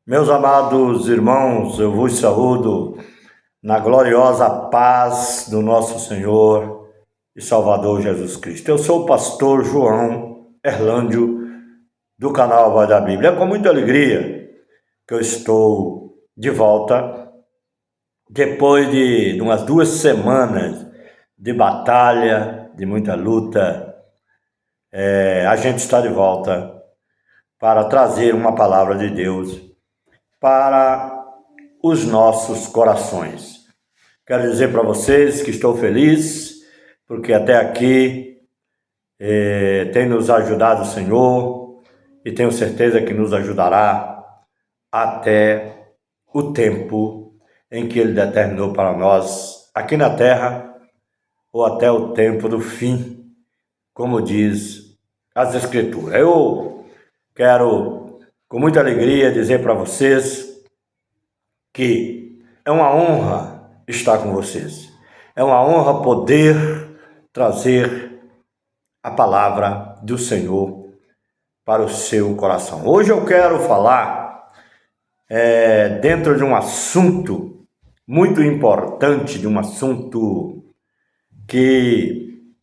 Meus amados irmãos, eu vos saúdo na gloriosa paz do nosso Senhor e Salvador Jesus Cristo. Eu sou o pastor João Erlândio, do canal Voz da Bíblia. É com muita alegria que eu estou de volta, depois de umas 2 semanas de batalha, de muita luta. A gente está de volta para trazer uma palavra de Deus para os nossos corações. Quero dizer para vocês que estou feliz, porque até aqui tem nos ajudado o Senhor e tenho certeza que nos ajudará até o tempo em que Ele determinou para nós aqui na terra, ou até o tempo do fim, como diz as Escrituras. Eu quero, com muita alegria, dizer para vocês que é uma honra estar com vocês. É uma honra poder trazer a palavra do Senhor para o seu coração. Hoje eu quero falar dentro de um assunto muito importante, de um assunto que,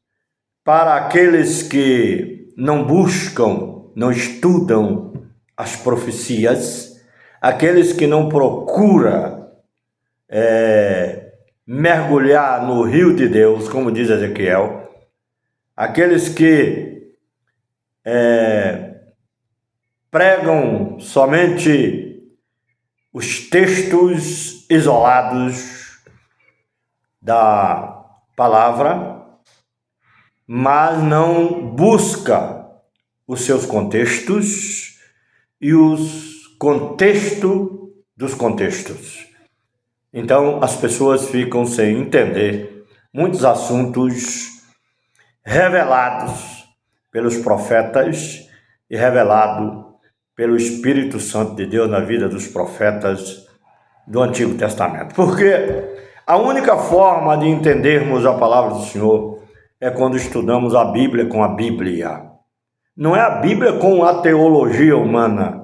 para aqueles que não buscam, não estudam as profecias, aqueles que não procuram mergulhar no rio de Deus, como diz Ezequiel, aqueles que pregam somente os textos isolados da palavra, mas não busca os seus contextos e os contextos dos contextos. Então, as pessoas ficam sem entender muitos assuntos revelados pelos profetas e revelado pelo Espírito Santo de Deus na vida dos profetas do Antigo Testamento. Porque a única forma de entendermos a palavra do Senhor é quando estudamos a Bíblia com a Bíblia. Não é a Bíblia com a teologia humana.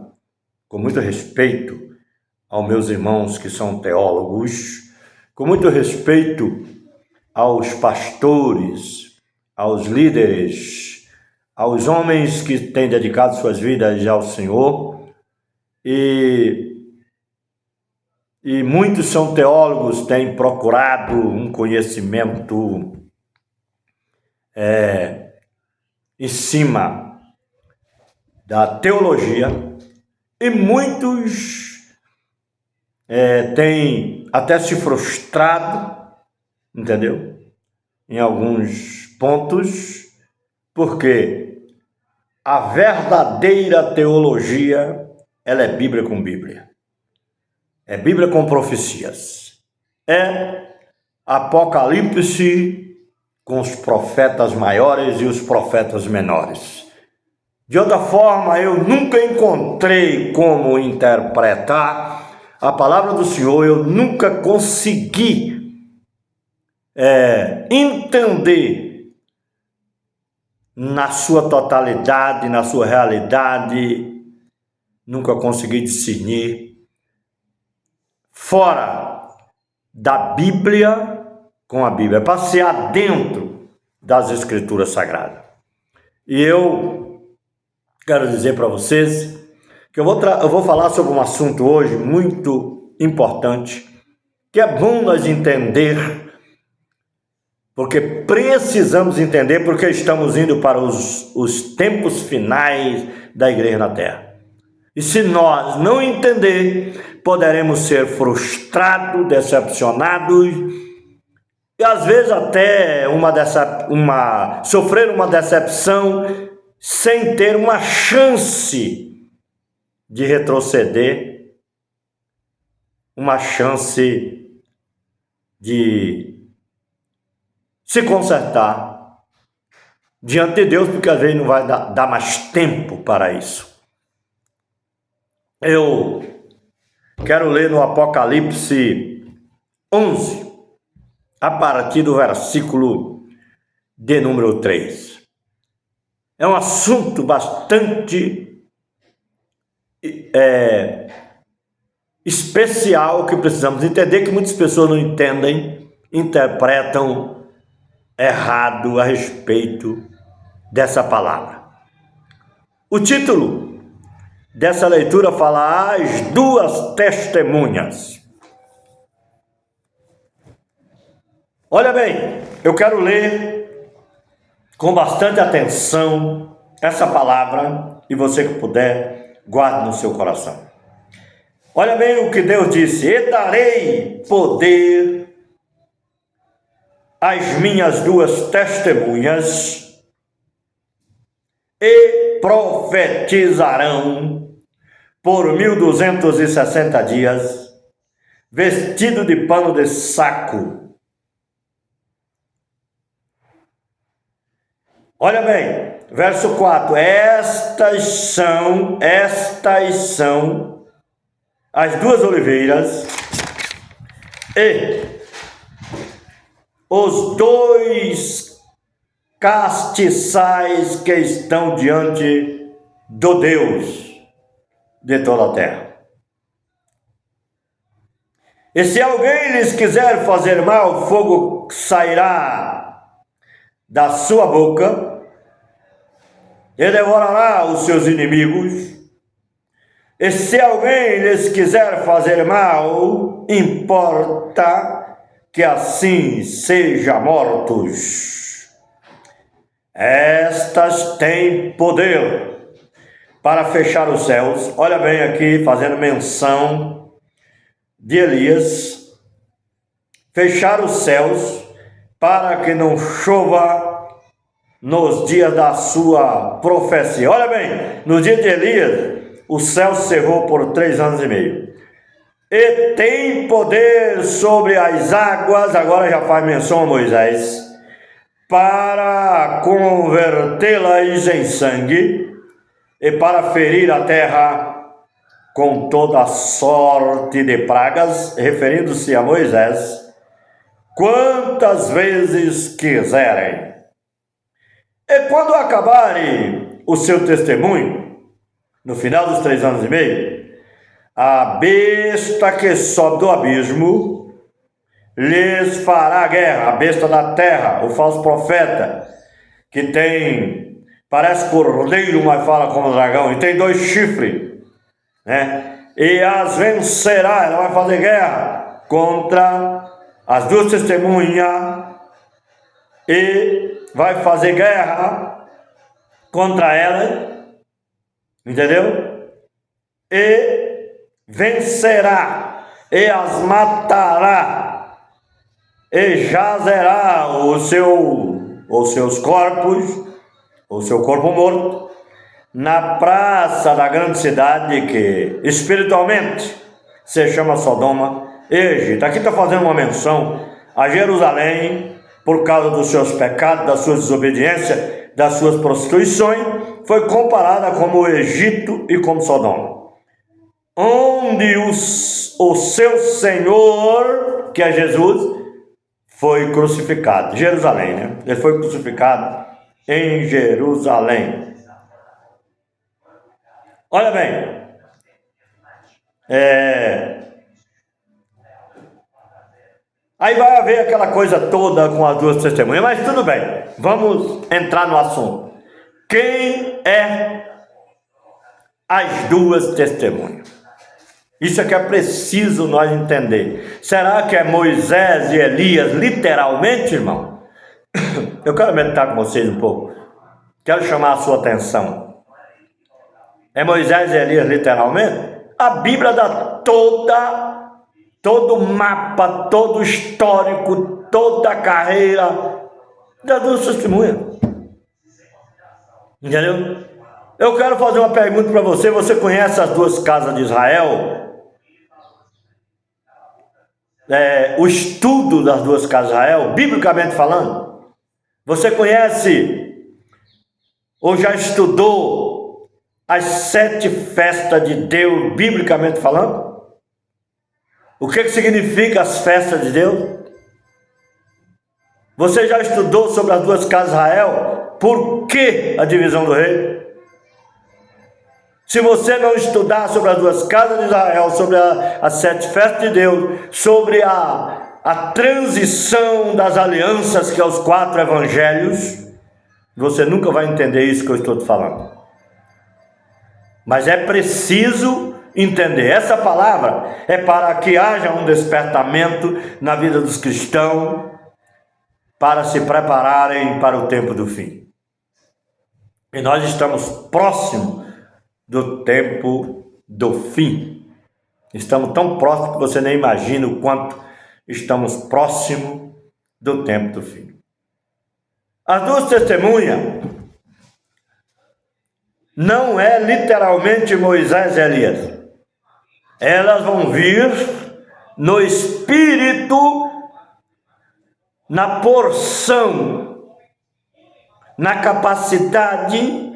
Com muito respeito aos meus irmãos que são teólogos, com muito respeito aos pastores, aos líderes, aos homens que têm dedicado suas vidas ao Senhor, e muitos são teólogos, têm procurado um conhecimento em cima da teologia, e muitos têm até se frustrado, entendeu? Em alguns pontos, porque a verdadeira teologia, ela é Bíblia com Bíblia. É Bíblia com profecias. É Apocalipse com os profetas maiores e os profetas menores. De outra forma, eu nunca encontrei como interpretar a palavra do Senhor, eu nunca consegui entender na sua totalidade, na sua realidade, nunca consegui discernir fora da Bíblia com a Bíblia, passear dentro das Escrituras Sagradas. E eu quero dizer para vocês que eu vou falar sobre um assunto hoje muito importante, que é bom nós entender, porque precisamos entender, porque estamos indo para os tempos finais da igreja na terra. E se nós não entender, poderemos ser frustrados, decepcionados, e às vezes até sofrer uma decepção sem ter uma chance de retroceder, uma chance de se consertar diante de Deus, porque às vezes não vai dar mais tempo para isso. Eu quero ler no Apocalipse 11, a partir do versículo de número 3. É um assunto bastante especial que precisamos entender, que muitas pessoas não entendem, interpretam errado a respeito dessa palavra. O título dessa leitura fala as duas testemunhas. Olha bem, eu quero ler com bastante atenção essa palavra e você que puder, guarde no seu coração. Olha bem o que Deus disse: e darei poder às minhas duas testemunhas e profetizarão por 1260 dias, vestido de pano de saco. Olha bem, verso 4, estas são as duas oliveiras e os dois castiçais que estão diante do Deus de toda a terra. E se alguém lhes quiser fazer mal, fogo sairá da sua boca e devorará os seus inimigos. E se alguém lhes quiser fazer mal, importa que assim sejam mortos. Estas têm poder para fechar os céus. Olha bem aqui, fazendo menção de Elias. Fechar os céus para que não chova nos dias da sua profecia. Olha bem, no dia de Elias, o céu cerrou por 3 anos e meio. E tem poder sobre as águas, agora já faz menção a Moisés, para convertê-las em sangue e para ferir a terra com toda sorte de pragas, referindo-se a Moisés, quantas vezes quiserem. E quando acabarem o seu testemunho, no final dos 3 anos e meio, a besta que sobe do abismo lhes fará guerra, a besta da terra, o falso profeta, que parece cordeiro, mas fala como dragão, e tem 2 chifres, né? E as vencerá, ela vai fazer guerra contra as duas testemunhas e vai fazer guerra contra ela, entendeu? E vencerá, e as matará, e jazerá os seus corpos, o seu corpo morto, na praça da grande cidade que espiritualmente se chama Sodoma e Egito. Aqui está fazendo uma menção a Jerusalém por causa dos seus pecados, da sua desobediência, das suas prostituições, foi comparada como o Egito e como Sodoma, onde o seu Senhor, que é Jesus, foi crucificado. Jerusalém, né? Ele foi crucificado em Jerusalém. Olha bem, aí vai haver aquela coisa toda com as duas testemunhas, mas tudo bem, vamos entrar no assunto. Quem é as duas testemunhas? Isso é que é preciso nós entender. Será que é Moisés e Elias literalmente, irmão? Eu quero meditar com vocês um pouco. Quero chamar a sua atenção. É Moisés e Elias literalmente? A Bíblia dá todo o mapa, todo o histórico, toda a carreira das duas testemunhas. Entendeu? Eu quero fazer uma pergunta para você. Você conhece as duas casas de Israel? O estudo das duas casas de Israel, biblicamente falando? Você conhece ou já estudou as 7 festas de Deus, biblicamente falando? O que significa as festas de Deus? Você já estudou sobre as duas casas de Israel? Por que a divisão do reino? se você não estudar sobre as duas casas de Israel, sobre as 7 festas de Deus, sobre a transição das alianças, que é os 4 evangelhos, você nunca vai entender isso que eu estou te falando. Mas é preciso entender. Essa palavra é para que haja um despertamento na vida dos cristãos, para se prepararem para o tempo do fim. E nós estamos próximos do tempo do fim. Estamos tão próximos que você nem imagina o quanto estamos próximos do tempo do fim. As 2 testemunhas não é literalmente Moisés e Elias. Elas vão vir no espírito, na porção, na capacidade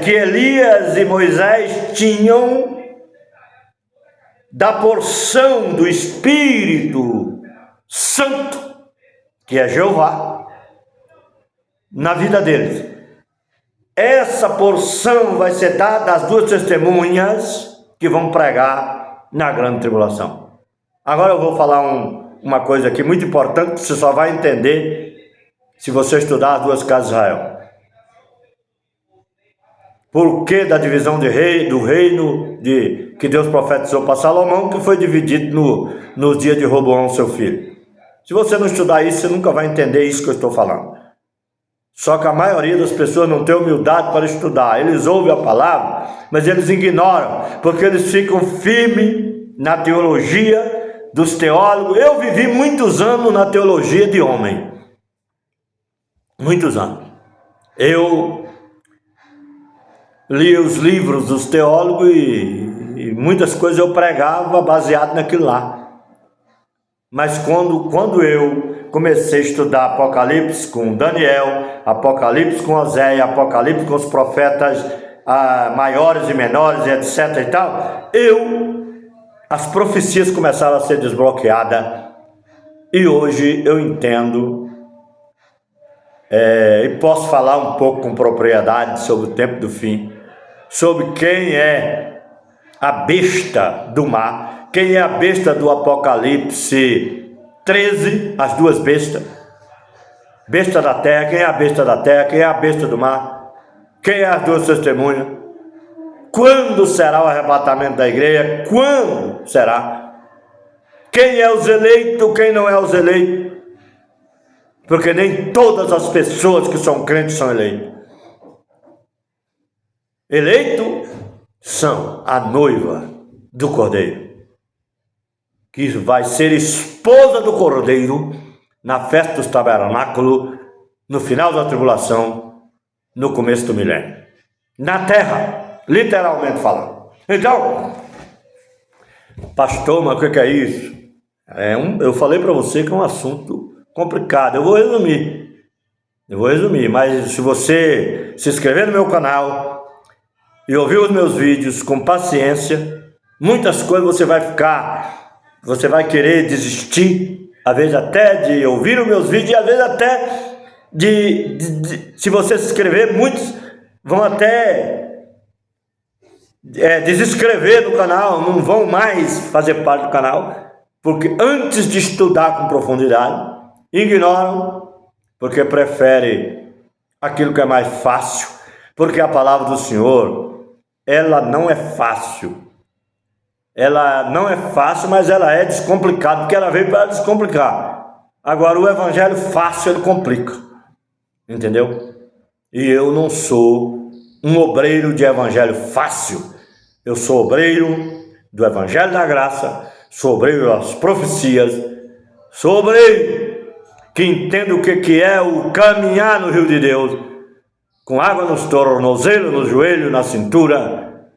que Elias e Moisés tinham da porção do Espírito Santo, que é Jeová, na vida deles. Essa porção vai ser dada às 2 testemunhas que vão pregar na grande tribulação. Agora eu vou falar uma coisa aqui muito importante, que você só vai entender se você estudar as 2 casas de Israel. Por que da divisão do reino que Deus profetizou para Salomão, que foi dividido nos dias de Roboão, seu filho? Se você não estudar isso, você nunca vai entender isso que eu estou falando. Só que a maioria das pessoas não tem humildade para estudar. Eles ouvem a palavra, mas eles ignoram, porque eles ficam firmes na teologia dos teólogos. Eu vivi muitos anos na teologia de homem. Muitos anos. Eu li os livros dos teólogos e muitas coisas eu pregava baseado naquilo lá. Mas quando eu comecei a estudar Apocalipse com Daniel, Apocalipse com Oséias, Apocalipse com os profetas maiores e menores, etc. e tal, as profecias começaram a ser desbloqueadas, e hoje eu entendo e posso falar um pouco com propriedade sobre o tempo do fim, sobre quem é a besta do mar, quem é a besta do Apocalipse 13, as 2 bestas, besta da terra, quem é a besta da terra, quem é a besta do mar, quem é as 2 testemunhas, quando será o arrebatamento da igreja, quando será, quem é os eleitos, quem não é os eleitos, porque nem todas as pessoas que são crentes são eleitos. Eleitos são a noiva do Cordeiro, que vai ser esposa do Cordeiro na festa dos tabernáculos, no final da tribulação, no começo do milênio. Na terra, literalmente falando. Então, pastor, mas o que é isso? Eu falei para você que é um assunto complicado. Eu vou resumir, mas se você se inscrever no meu canal e ouvir os meus vídeos com paciência, muitas coisas você vai querer desistir, às vezes até de ouvir os meus vídeos, e às vezes até se você se inscrever, muitos vão até desinscrever do canal, não vão mais fazer parte do canal, porque antes de estudar com profundidade, ignoram, porque prefere aquilo que é mais fácil, porque a palavra do Senhor, ela não é fácil. Ela não é fácil, mas ela é descomplicada, porque ela veio para descomplicar. Agora, o evangelho fácil, ele complica. Entendeu? E eu não sou um obreiro de evangelho fácil. Eu sou obreiro do evangelho da graça, sou obreiro das profecias, sou obreiro que entende o que é o caminhar no rio de Deus, com água nos tornozelos, no joelho, na cintura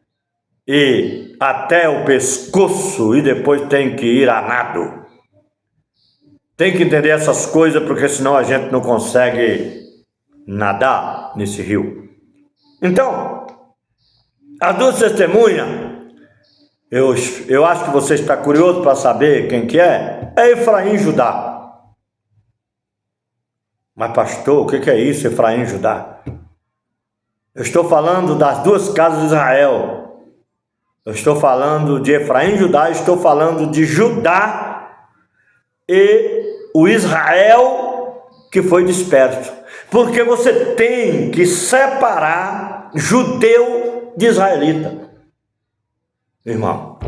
e até o pescoço, e depois tem que ir a nado. Tem que entender essas coisas, porque senão a gente não consegue nadar nesse rio. Então, as 2 testemunhas, eu acho que você está curioso para saber quem que é Efraim e Judá. Mas pastor, o que é isso, Efraim e Judá? Eu estou falando das duas casas de Israel. Eu estou falando de Efraim e Judá, estou falando de Judá e o Israel que foi disperso. Porque você tem que separar judeu de israelita. Irmão,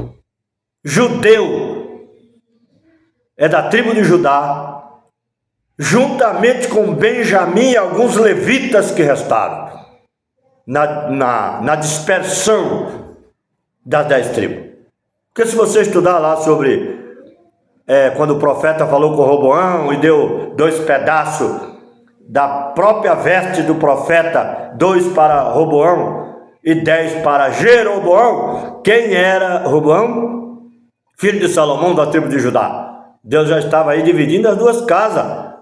judeu é da tribo de Judá, juntamente com Benjamim e alguns levitas que restaram na dispersão das 10 tribos. Porque se você estudar lá sobre quando o profeta falou com Roboão e deu 2 pedaços da própria veste do profeta, 2 para Roboão e 10 para Jeroboão. Quem era Roboão? Filho de Salomão, da tribo de Judá. Deus já estava aí dividindo as 2 casas.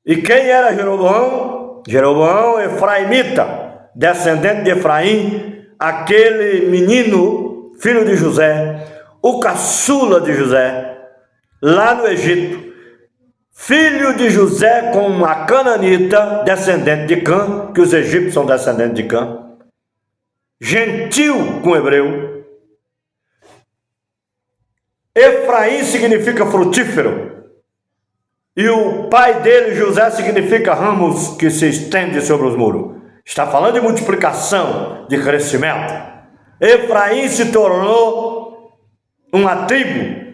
E quem era Jeroboão? Jeroboão, efraimita, descendente de Efraim, aquele menino, filho de José, o caçula de José, lá no Egito, filho de José com uma cananita, descendente de Cã, que os egípcios são descendentes de Cã, gentil com hebreu. Efraim significa frutífero, e o pai dele, José, significa ramos que se estende sobre os muros. Está falando de multiplicação, de crescimento. Efraim se tornou uma tribo,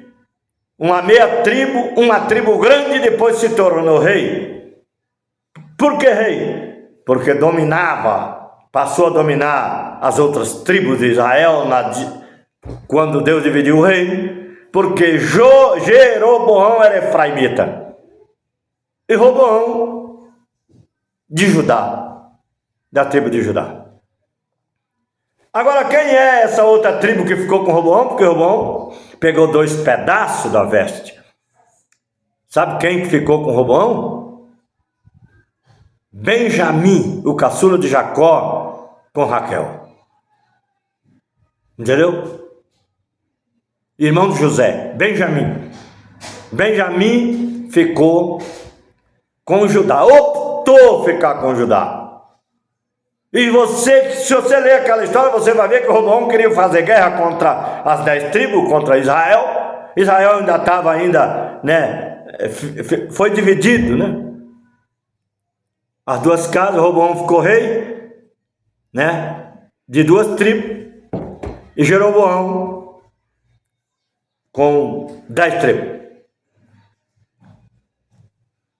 uma meia tribo, uma tribo grande, e depois se tornou rei. Por que rei? Porque passou a dominar as outras tribos de Israel quando Deus dividiu o reino, porque Jeroboão era efraimita e Roboão de Judá, da tribo de Judá. Agora, quem é essa outra tribo que ficou com Roboão? Porque Roboão pegou 2 pedaços da veste. Sabe quem que ficou com Roboão? Benjamim, o caçula de Jacó, com Raquel. Entendeu? Irmão de José, Benjamim. Benjamim ficou com Judá, optou ficar com Judá. E se você ler aquela história, você vai ver que Roboão queria fazer guerra contra as 10 tribos, contra Israel. Israel ainda estava, foi dividido, né? As 2 casas, Roboão ficou rei, né? De 2 tribos, e Jeroboão com 10 tribos.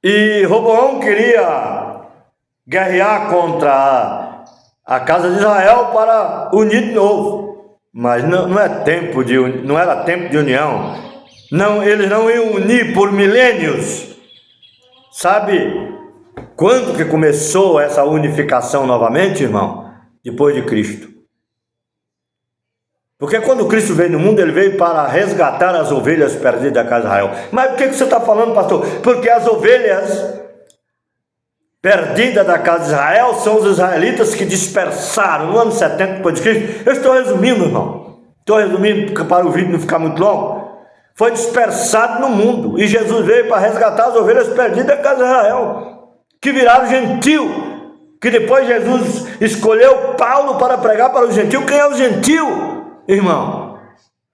E Roboão queria guerrear contra a casa de Israel para unir de novo, mas não era tempo de união. Não, eles não iam unir por milênios. Sabe quando que começou essa unificação novamente, irmão? Depois de Cristo. Porque quando Cristo veio no mundo, ele veio para resgatar as ovelhas perdidas da casa de Israel. Mas o que você está falando, pastor? Porque as ovelhas perdidas da casa de Israel são os israelitas que dispersaram no ano 70 depois de Cristo. Eu estou resumindo, irmão. Estou resumindo para o vídeo não ficar muito longo. Foi dispersado no mundo. E Jesus veio para resgatar as ovelhas perdidas da casa de Israel, que viraram gentil. Que depois Jesus escolheu Paulo para pregar para o gentil. Quem é o gentil? Irmão,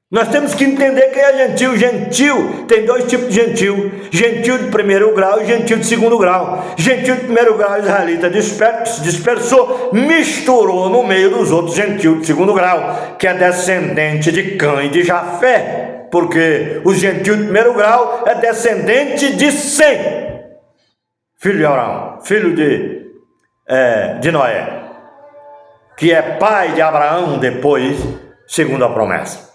nós temos que entender quem é gentil. Gentil, tem 2 tipos de gentil: gentil de 1º grau e gentil de 2º grau. Gentil de 1º grau, israelita dispersou, misturou no meio dos outros gentil de 2º grau, que é descendente de Cã e de Jafé, porque o gentil de 1º grau é descendente de Sem, filho de Abraão, filho de Noé, que é pai de Abraão depois, segundo a promessa.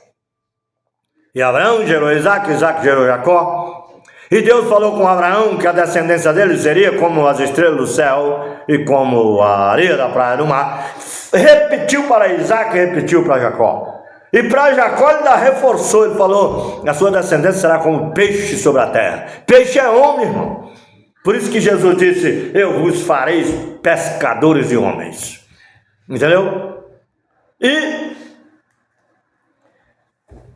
E Abraão gerou Isaac, Isaac gerou Jacó. E Deus falou com Abraão que a descendência dele seria como as estrelas do céu e como a areia da praia do mar. Repetiu para Isaac, repetiu para Jacó. E para Jacó ele ainda reforçou, ele falou: a sua descendência será como peixe sobre a terra. Peixe é homem, irmão. Por isso que Jesus disse: eu vos farei pescadores de homens. Entendeu?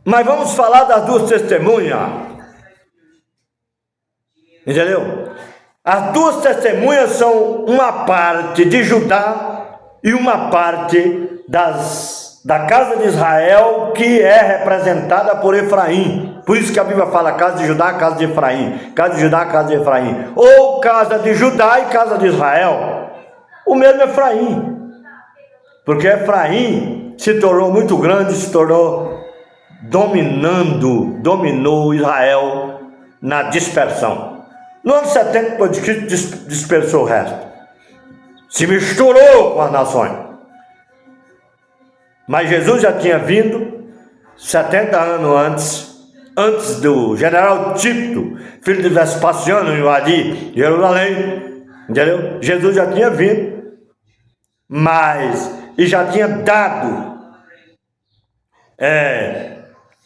Mas vamos falar das 2 testemunhas. Entendeu? As 2 testemunhas são uma parte de Judá e uma parte da casa de Israel que é representada por Efraim. Por isso que a Bíblia fala casa de Judá, casa de Efraim, casa de Judá, casa de Efraim, ou casa de Judá e casa de Israel. O mesmo Efraim, porque Efraim se tornou muito grande, se tornou dominou Israel na dispersão. No ano 70, depois de Cristo, dispersou o resto, se misturou com as nações. Mas Jesus já tinha vindo 70 anos antes do general Tito, filho de Vespasiano, invadir Jerusalém, entendeu? Jesus já tinha vindo, e já tinha dado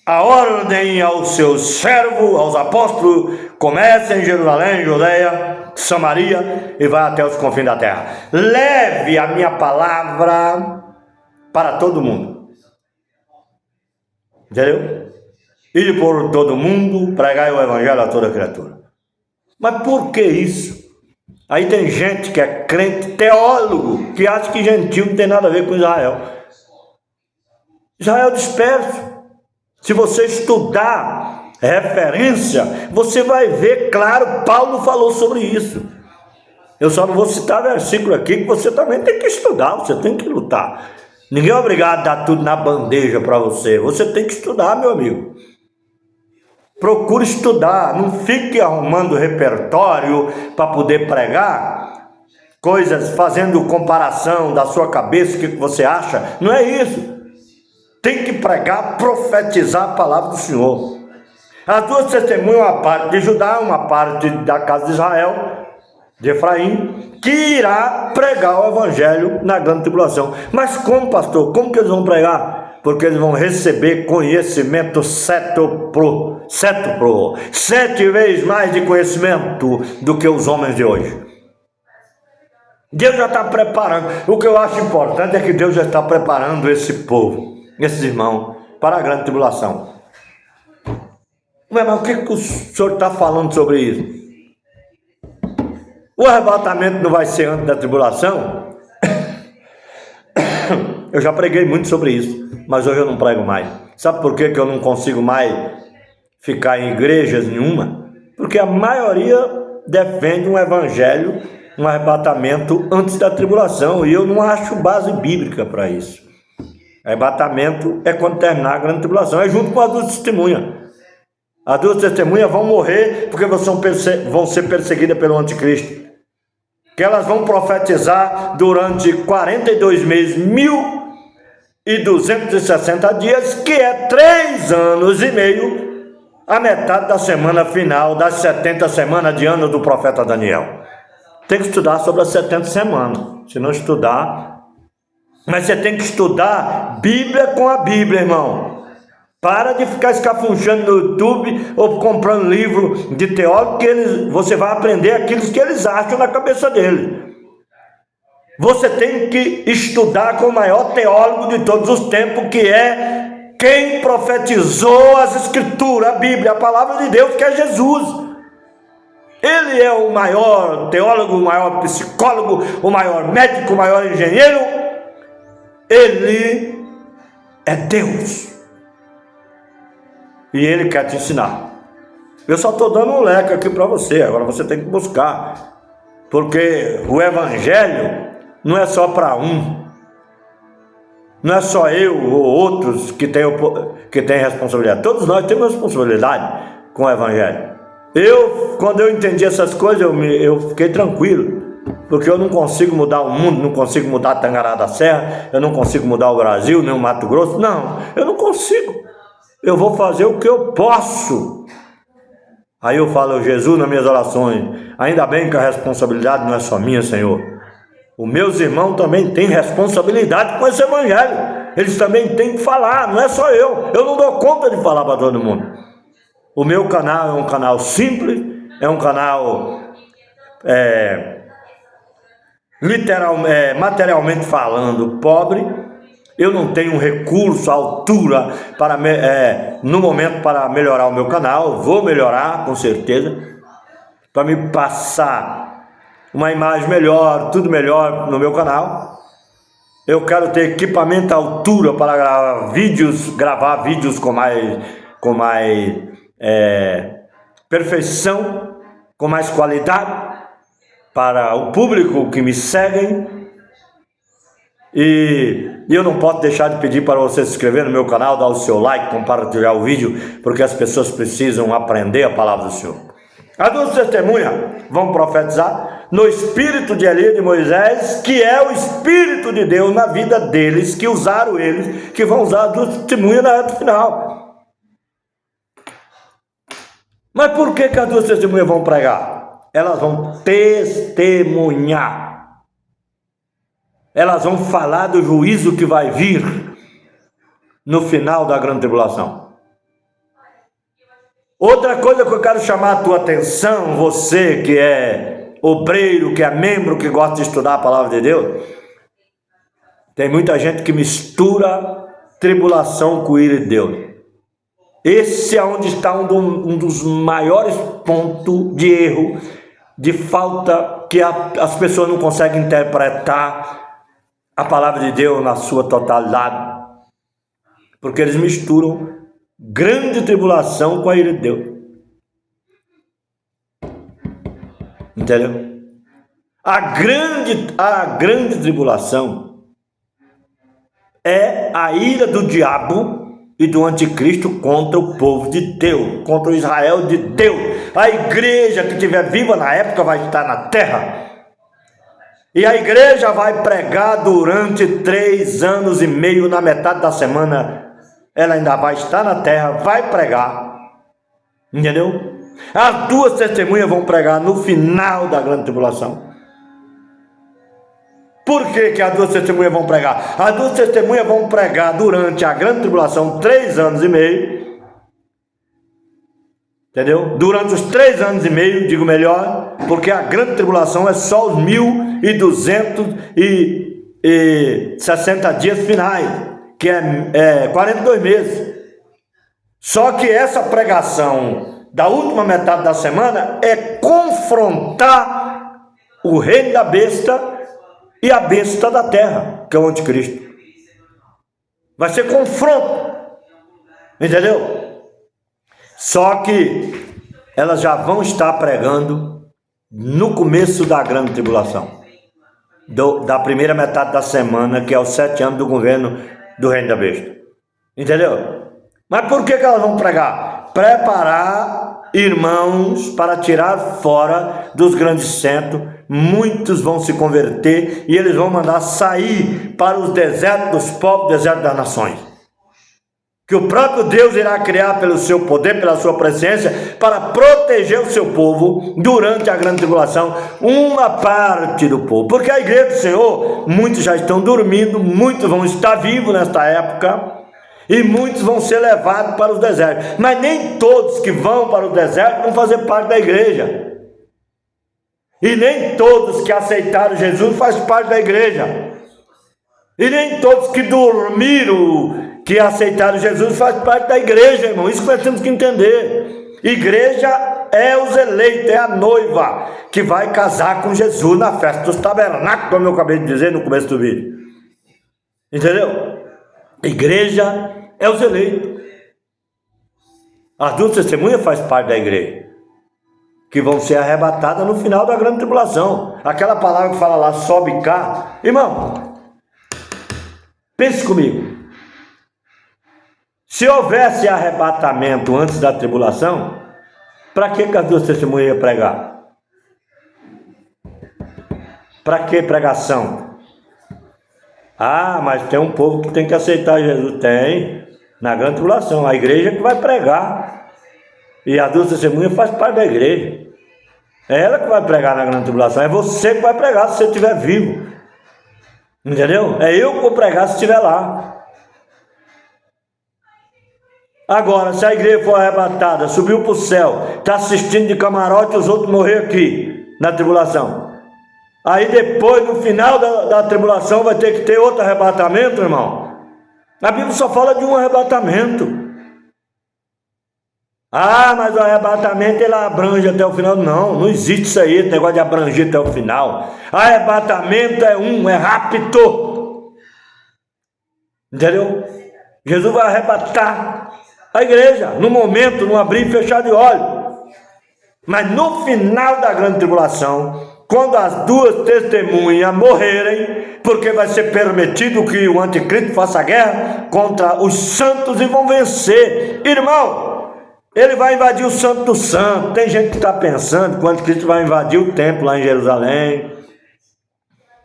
a ordem aos seus servos, aos apóstolos: comece em Jerusalém, Judeia, Samaria e vai até os confins da terra. Leve a minha palavra para todo mundo. Entendeu? E por todo mundo, pregai o evangelho a toda criatura. Mas por que isso? Aí tem gente que é crente, teólogo, que acha que gentil não tem nada a ver com Israel. Israel disperso. Se você estudar referência, você vai ver, claro, Paulo falou sobre isso. Eu só não vou citar versículo aqui, que você também tem que estudar, você tem que lutar. Ninguém é obrigado a dar tudo na bandeja para você. Você tem que estudar, meu amigo. Procure estudar, não fique arrumando repertório para poder pregar coisas, fazendo comparação da sua cabeça, o que você acha. Não é isso. Tem que pregar, profetizar a palavra do Senhor. As duas testemunhas, uma parte de Judá, uma parte da casa de Israel, de Efraim, que irá pregar o evangelho na grande tribulação. Mas como, pastor? Como que eles vão pregar? Porque eles vão receber conhecimento cétuplo, 7 vezes mais de conhecimento do que os homens de hoje. Deus já está preparando. O que eu acho importante é que Deus já está preparando esse povo, esses irmãos, para a grande tribulação. Mas o que o senhor está falando sobre isso? O arrebatamento não vai ser antes da tribulação? Eu já preguei muito sobre isso, mas hoje eu não prego mais. Sabe por que eu não consigo mais ficar em igrejas nenhuma? Porque a maioria defende um evangelho, um arrebatamento antes da tribulação, e eu não acho base bíblica para isso. Arrebatamento é quando terminar a grande tribulação, é junto com as duas testemunhas. As duas testemunhas vão morrer porque vão ser perseguidas pelo anticristo. Que elas vão profetizar durante 42 meses, 1.260 dias, que é 3 anos e meio, a metade da semana final das 70 semanas de ano do profeta Daniel. Tem que estudar sobre as 70 semanas. Se não estudar... Mas você tem que estudar Bíblia com a Bíblia, irmão. Para de ficar escafunchando no YouTube ou comprando livro de teólogo, que você vai aprender aquilo que eles acham na cabeça deles. Você tem que estudar com o maior teólogo de todos os tempos, que é quem profetizou as Escrituras, a Bíblia, a palavra de Deus, que é Jesus. Ele é o maior teólogo, o maior psicólogo, o maior médico, o maior engenheiro. Ele é Deus. E Ele quer te ensinar. Eu só estou dando um leque aqui para você. Agora você tem que buscar. Porque o Evangelho não é só para um. Não é só eu ou outros que têm responsabilidade. Todos nós temos responsabilidade com o Evangelho. Quando eu entendi essas coisas, eu fiquei tranquilo. Porque eu não consigo mudar o mundo, não consigo mudar a Tangará da Serra, eu não consigo mudar o Brasil, nem o Mato Grosso. Não, eu não consigo. Eu vou fazer o que eu posso. Aí eu falo: Jesus, nas minhas orações, ainda bem que a responsabilidade não é só minha, Senhor. Os meus irmãos também têm responsabilidade com esse evangelho. Eles também têm que falar, não é só eu. Eu não dou conta de falar para todo mundo. O meu canal é um canal simples, é um canal materialmente falando pobre. Eu não tenho recurso à altura no momento para melhorar o meu canal. Vou melhorar, com certeza, para me passar uma imagem melhor, tudo melhor no meu canal. Eu quero ter equipamento à altura para gravar vídeos com mais perfeição, com mais qualidade para o público que me seguem. E eu não posso deixar de pedir para você se inscrever no meu canal, dar o seu like, compartilhar o vídeo, porque as pessoas precisam aprender a palavra do Senhor. As duas testemunhas vão profetizar no espírito de Elias e de Moisés, que é o espírito de Deus na vida deles, que usaram eles, que vão usar as duas testemunhas na reta final. Mas por que as duas testemunhas vão pregar? Elas vão testemunhar. Elas vão falar do juízo que vai vir no final da grande tribulação. Outra coisa que eu quero chamar a tua atenção, você que é obreiro, que é membro, que gosta de estudar a palavra de Deus, tem muita gente que mistura tribulação com ira de Deus. Esse é onde está um dos maiores pontos de erro, de falta, que as pessoas não conseguem interpretar a palavra de Deus na sua totalidade, porque eles misturam grande tribulação com a ira de Deus. Entendeu? A grande tribulação é a ira do diabo e do anticristo contra o povo de Deus, contra o Israel de Deus. A igreja que estiver viva na época vai estar na terra. E a igreja vai pregar durante 3 anos e meio, na metade da semana, ela ainda vai estar na terra, vai pregar, entendeu? As duas testemunhas vão pregar no final da grande tribulação. Por que as duas testemunhas vão pregar? As duas testemunhas vão pregar durante a grande tribulação 3 anos e meio, entendeu? Durante os 3 anos e meio, digo melhor, porque a grande tribulação é só os 1260 dias finais, que é 42 meses. Só que essa pregação da última metade da semana é confrontar o reino da besta e a besta da terra, que é o anticristo. Vai ser confronto, entendeu? Só que elas já vão estar pregando no começo da grande tribulação, da primeira metade da semana, que é os 7 anos do governo do reino da besta. Entendeu? Mas por que elas vão pregar? Preparar irmãos para tirar fora dos grandes centros. Muitos vão se converter e eles vão mandar sair para os desertos dos povos, desertos das nações, que o próprio Deus irá criar pelo seu poder, pela sua presença, para proteger o seu povo durante a grande tribulação, uma parte do povo, porque a igreja do Senhor, muitos já estão dormindo, muitos vão estar vivos nesta época, e muitos vão ser levados para os desertos, mas nem todos que vão para o deserto vão fazer parte da igreja, e nem todos que aceitaram Jesus fazem parte da igreja, e nem todos que dormiram, que aceitaram Jesus, faz parte da igreja, irmão. Isso que nós temos que entender. Igreja é os eleitos, é a noiva que vai casar com Jesus na festa dos tabernáculos, como eu acabei de dizer no começo do vídeo. Entendeu? Igreja é os eleitos. As duas testemunhas fazem parte da igreja, que vão ser arrebatadas no final da grande tribulação. Aquela palavra que fala lá, sobe cá. Irmão, pense comigo. Se houvesse arrebatamento antes da tribulação, para que as duas testemunhas iam pregar? Para que pregação? Ah, mas tem um povo que tem que aceitar Jesus. Tem, na grande tribulação, a igreja que vai pregar. E as duas testemunhas fazem parte da igreja. É ela que vai pregar na grande tribulação. É você que vai pregar se você estiver vivo. Entendeu? É eu que vou pregar se estiver lá. Agora, se a igreja for arrebatada, subiu para o céu, está assistindo de camarote, os outros morreram aqui, na tribulação. Aí depois, no final da tribulação, vai ter que ter outro arrebatamento, irmão. A Bíblia só fala de um arrebatamento. Ah, mas o arrebatamento ele abrange até o final. Não, não existe isso aí, esse negócio de abranger até o final. Arrebatamento é rapto. Entendeu? Jesus vai arrebatar a igreja, no momento, no abrir e fechar de olhos. Mas no final da grande tribulação, quando as duas testemunhas morrerem, porque vai ser permitido que o anticristo faça guerra contra os santos e vão vencer. Irmão, ele vai invadir o santo do santo. Tem gente que está pensando que o anticristo vai invadir o templo lá em Jerusalém.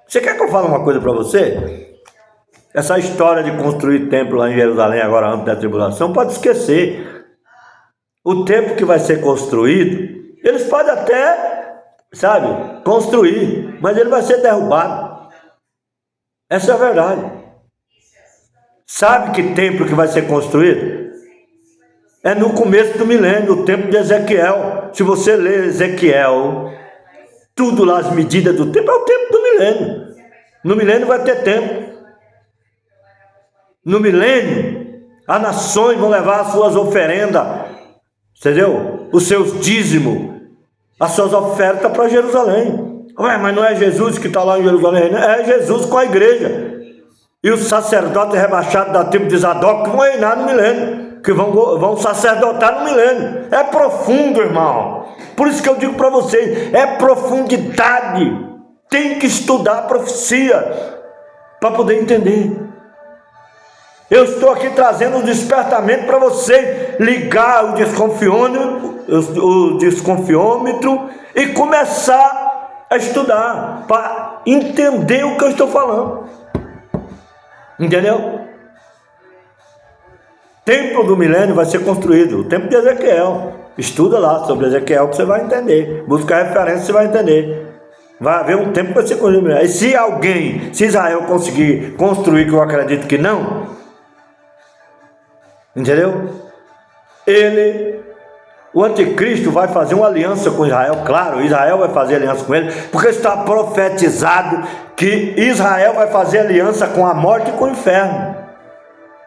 Você quer que eu fale uma coisa para você? Essa história de construir templo lá em Jerusalém, agora antes da tribulação, pode esquecer. O templo que vai ser construído, eles podem até, construir, mas ele vai ser derrubado. Essa é a verdade. Sabe que templo que vai ser construído? É no começo do milênio, o templo de Ezequiel. Se você ler Ezequiel, tudo lá, as medidas do templo, é o templo do milênio. No milênio vai ter templo. No milênio, as nações vão levar as suas oferendas, entendeu? Os seus dízimos, as suas ofertas para Jerusalém. Ué, mas não é Jesus que está lá em Jerusalém, né? É Jesus com a igreja. E os sacerdotes rebaixados da tribo de Zadok vão reinar no milênio, que vão sacerdotar no milênio. É profundo, irmão. Por isso que eu digo para vocês, é profundidade. Tem que estudar a profecia para poder entender. Eu estou aqui trazendo um despertamento para você ligar o desconfiômetro e começar a estudar, para entender o que eu estou falando. Entendeu? Templo do milênio vai ser construído, o templo de Ezequiel. Estuda lá sobre Ezequiel que você vai entender. Busca a referência, você vai entender. Vai haver um tempo que vai ser construído. E se Israel conseguir construir, que eu acredito que não, entendeu? O anticristo vai fazer uma aliança com Israel, claro, Israel vai fazer aliança com ele, porque está profetizado que Israel vai fazer aliança com a morte e com o inferno.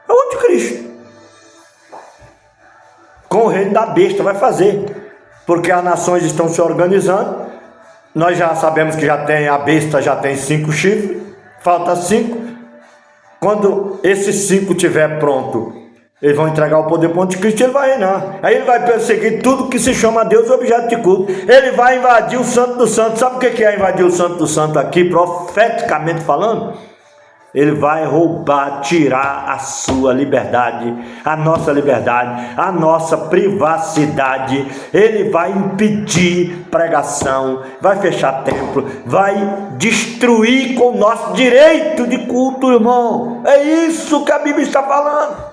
É o anticristo. Com o reino da besta vai fazer, porque as nações estão se organizando. Nós já sabemos que a besta já tem 5 chifres, falta 5. Quando esses 5 estiver pronto, eles vão entregar o poder para o anticristo e ele vai reinar. Aí ele vai perseguir tudo que se chama Deus objeto de culto. Ele vai invadir o santo do santo. Sabe o que é invadir o santo do santo aqui, profeticamente falando? Ele vai roubar, tirar a sua liberdade, a nossa privacidade. Ele vai impedir pregação, vai fechar templo, vai destruir com o nosso direito de culto, irmão. É isso que a Bíblia está falando.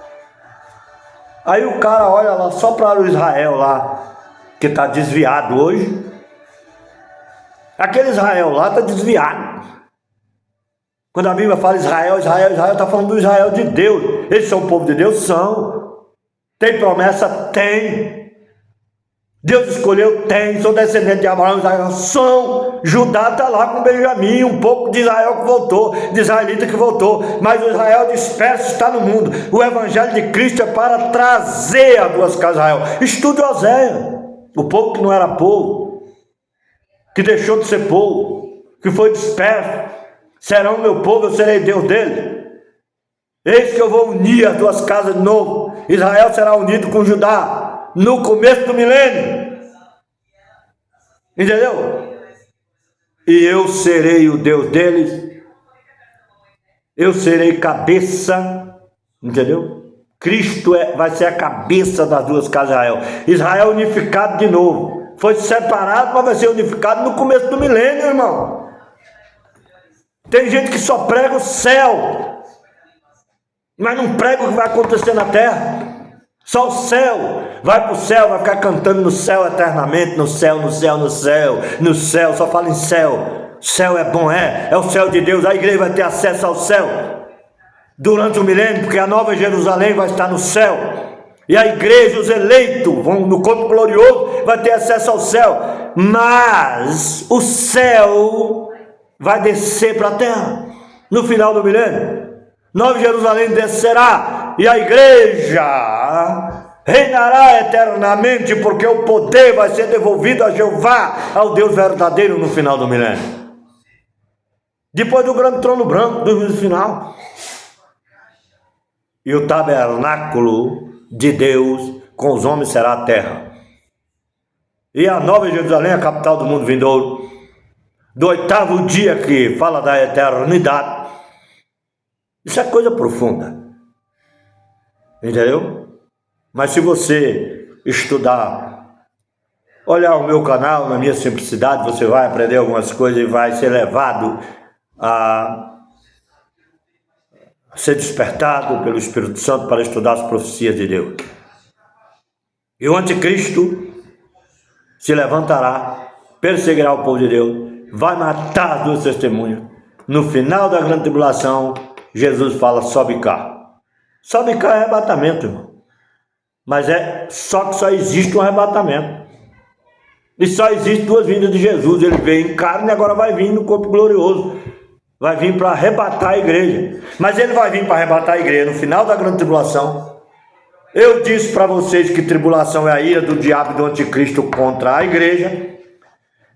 Aí o cara olha lá só para o Israel lá, que está desviado hoje. Aquele Israel lá está desviado. Quando a Bíblia fala Israel, está falando do Israel de Deus. Eles são o povo de Deus? São. Tem promessa? Tem. Deus escolheu? Tem. São descendentes de Abraão, Israel? São. Judá está lá com Benjamim, um pouco de Israel que voltou, de israelita que voltou. Mas o Israel disperso está no mundo. O evangelho de Cristo é para trazer as duas casas de Israel. Estude Oséias, o povo que não era povo, que deixou de ser povo, que foi disperso. Serão meu povo, eu serei Deus dele. Eis que eu vou unir as duas casas de novo. Israel será unido com Judá no começo do milênio. Entendeu? E eu serei o Deus deles. Eu serei cabeça. Entendeu? Cristo vai ser a cabeça das duas casas de Israel. Israel unificado de novo. Foi separado, mas vai ser unificado no começo do milênio, irmão. Tem gente que só prega o céu, mas não prega o que vai acontecer na terra. Só o céu. Vai para o céu, vai ficar cantando no céu eternamente. No céu, no céu, no céu. No céu, só fala em céu. Céu é bom, é o céu de Deus. A igreja vai ter acesso ao céu durante o milênio, porque a nova Jerusalém vai estar no céu. E a igreja, os eleitos, vão no corpo glorioso, vai ter acesso ao céu. Mas o céu vai descer para a terra no final do milênio. Nova Jerusalém descerá e a igreja reinará eternamente, porque o poder vai ser devolvido a Jeová, ao Deus verdadeiro, no final do milênio. Depois do grande trono branco, do juízo final. e o tabernáculo de Deus com os homens será a terra. E a Nova Jerusalém, a capital do mundo vindouro, do 8º dia, que fala da eternidade. Isso é coisa profunda, entendeu? Mas se você estudar, olhar o meu canal, na minha simplicidade, você vai aprender algumas coisas e vai ser levado a ser despertado pelo Espírito Santo para estudar as profecias de Deus. E o anticristo se levantará, perseguirá o povo de Deus, vai matar as 2 testemunhas. No final da grande tribulação, Jesus fala: sobe cá. Sobe cá é arrebatamento, irmão. Mas só que só existe um arrebatamento. E só existe 2 vindas de Jesus. Ele veio em carne e agora vai vir no corpo glorioso. Vai vir para arrebatar a igreja. Mas ele vai vir para arrebatar a igreja no final da grande tribulação. Eu disse para vocês que tribulação é a ira do diabo e do anticristo contra a igreja.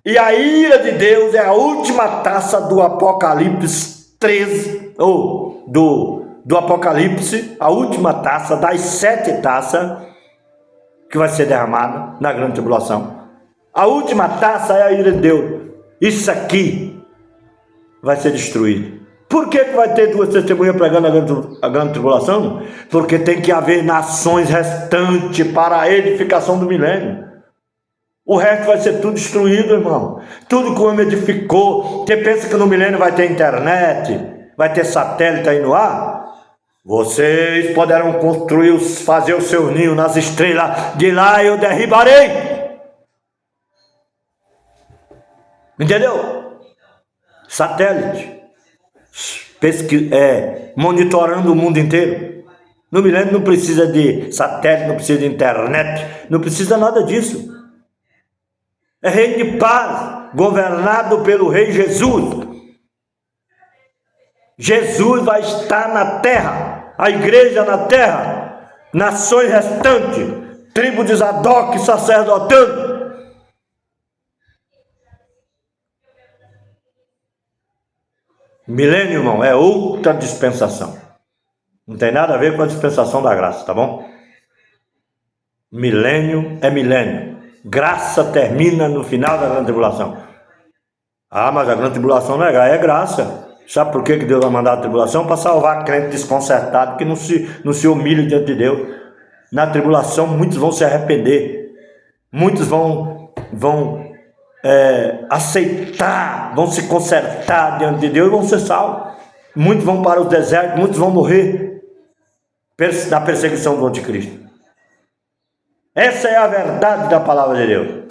E a ira de Deus é a última taça do Apocalipse 13, ou do Apocalipse, a última taça das 7 taças que vai ser derramada na grande tribulação. A última taça é a ira de Deus. Isso aqui vai ser destruído. Por que vai ter 2 testemunhas pregando a grande tribulação? Porque tem que haver nações restantes para a edificação do milênio. O resto vai ser tudo destruído, irmão. Tudo que o homem edificou. Você pensa que no milênio vai ter internet, vai ter satélite aí no ar? Vocês poderão construir, fazer o seu ninho nas estrelas, de lá eu derribarei. Entendeu? Satélite. Monitorando o mundo inteiro. No milênio não precisa de satélite, não precisa de internet, não precisa nada disso. É reino de paz, governado pelo Rei Jesus. Jesus vai estar na terra, a igreja na terra, nações restantes, tribo de Zadok sacerdotando. Milênio, irmão, é outra dispensação. Não tem nada a ver com a dispensação da graça, tá bom? Milênio é milênio. Graça termina no final da grande tribulação. Ah, mas a grande tribulação não é graça. Sabe por que Deus vai mandar a tribulação? Para salvar crente desconcertado, que não se humilha diante de Deus. Na tribulação muitos vão se arrepender. Muitos vão aceitar, vão se consertar diante de Deus e vão ser salvos. Muitos vão para os desertos, muitos vão morrer na perseguição do anticristo. Essa é a verdade da palavra de Deus.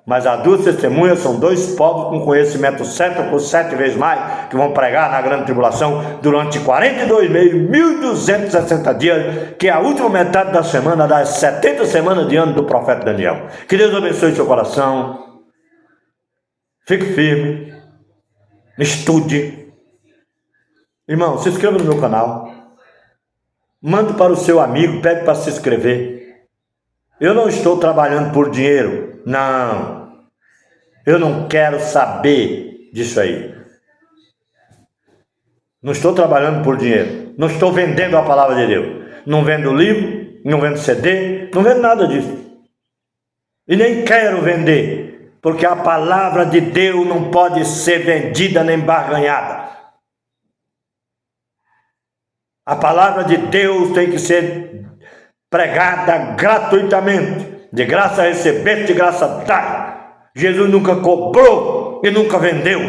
Mas as 2 testemunhas são 2 povos com conhecimento certo por 7 vezes mais, que vão pregar na grande tribulação durante 42 meses, 1260 dias, que é a última metade da semana das 70 semanas de ano do profeta Daniel. Que Deus abençoe seu coração. Fique firme. Estude. Irmão, se inscreva no meu canal. Mande para o seu amigo, pede para se inscrever. Eu não estou trabalhando por dinheiro. Não. Eu não quero saber disso aí. Não estou trabalhando por dinheiro. Não estou vendendo a palavra de Deus. Não vendo livro, não vendo CD, não vendo nada disso. E nem quero vender. Porque a palavra de Deus não pode ser vendida nem barganhada. A palavra de Deus tem que ser pregada gratuitamente. De graça receber, de graça dar. Jesus nunca cobrou e nunca vendeu.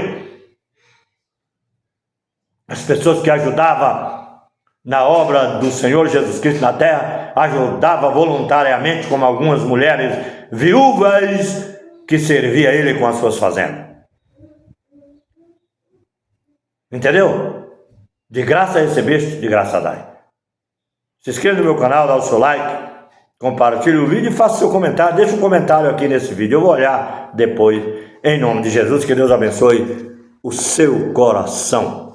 As pessoas que ajudavam na obra do Senhor Jesus Cristo na terra, ajudavam voluntariamente, como algumas mulheres viúvas que serviam a Ele com as suas fazendas. Entendeu? De graça recebeste, de graça dai. Se inscreva no meu canal, dá o seu like, compartilhe o vídeo e faça seu comentário. Deixa um comentário aqui nesse vídeo. Eu vou olhar depois. Em nome de Jesus, que Deus abençoe o seu coração.